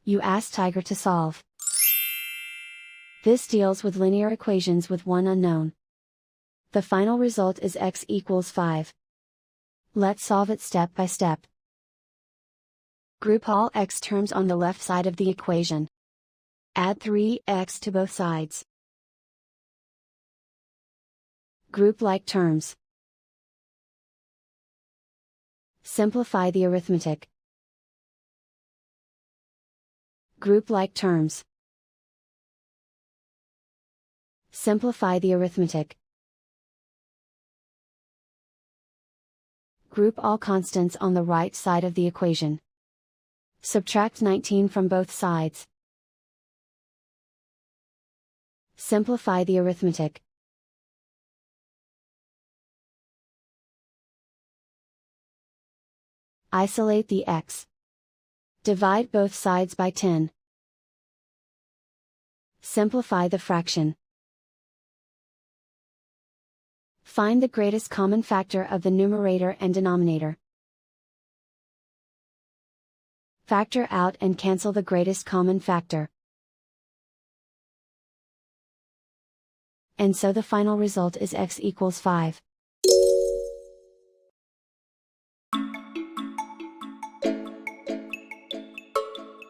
You ask Tiger to solve. This deals with linear equations with one unknown. The final result is x equals 5. Let's solve it step by step. Group all x terms on the left side of the equation. Add 3x to both sides. Group like terms. Simplify the arithmetic. Group like terms. Simplify the arithmetic. Group all constants on the right side of the equation. Subtract 19 from both sides. Simplify the arithmetic. Isolate the x. Divide both sides by 10. Simplify the fraction. Find the greatest common factor of the numerator and denominator. Factor out and cancel the greatest common factor. And so the final result is x equals 5.